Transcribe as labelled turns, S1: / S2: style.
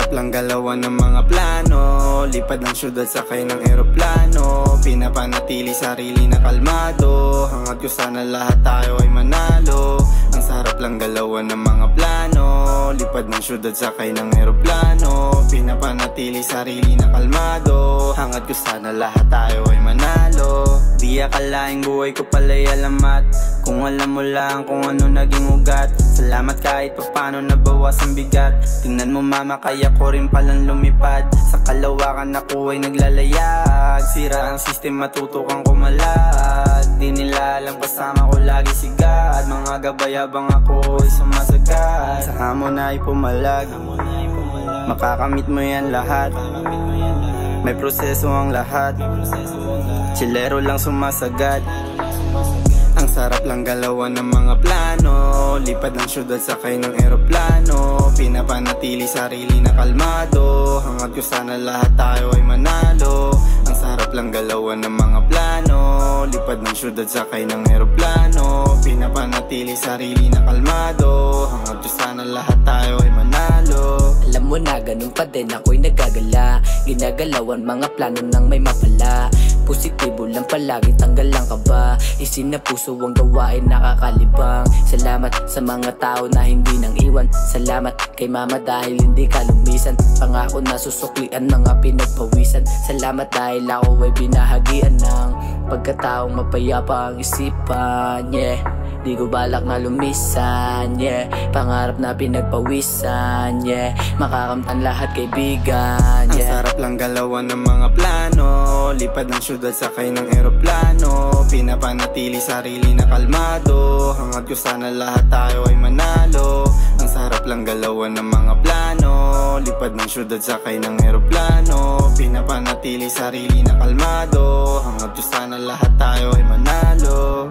S1: sarap lang galawan ng mga plano, lipad ng syudad sakay ng eroplano, pinapanatili sarili na kalmado, hangad ko sana lahat tayo ay manalo. Ang sarap lang galawan ng mga plano, lipad ng syudad sakay ng eroplano, pinapanatili sarili na kalmado, hangad ko sana lahat tayo ay manalo. Di akalaing buhay ko pala'y alamat, kung alam mo lang kung ano naging ugat. Salamat kahit papano nabawas ang bigat. Tingnan mo mama, kaya ko rin palang lumipad. Sa kalawakan ako ay naglalayag, sira ang system, matutukan ko malag. Di nila alam kasama ko lagi sigad, mga gabayabang ako ay sumasagad. Sa hamon ay pumalag, makakamit mo yan lahat. May proseso ang lahat, chilero lang sumasagad. Ang sarap lang galawan ng mga plano, lipad ng syudad sakay ng eroplano, pinapanatili sarili na kalmado, hangad ko sana lahat tayo ay manalo. Ang sarap lang galawan ng mga plano, lipad ng syudad sakay ng eroplano, pinapanatili sarili na kalmado, hangad ko sana lahat tayo ay manalo.
S2: Alam mo na ganun pa din ako'y nagagala, ginagalawan mga plano nang may mapala. Positibo lang palagi, tanggal lang kaba, isin na puso ang gawain nakakalibang. Salamat sa mga tao na hindi nang iwan, salamat kay mama dahil hindi ka lumisan. Pangako na susuklian mga pinagpawisan, salamat dahil ako ay binahagian ng pagkataong mapayapa ang isipan. Yeah, di ko balak na lumisan, yeah, pangarap na pinagpawisan, yeah, makakamtan lahat kaibigan, yeah.
S1: Ang sarap lang galawan ng mga plano, lipad ng syudad sakay ng eroplano, pinapanatili sarili na kalmado, hangad ko sana lahat tayo ay manalo. Ang sarap lang galawan ng mga plano, lipad ng syudad sakay ng eroplano, pinapanatili sarili na kalmado, hangad ko sana lahat tayo ay manalo.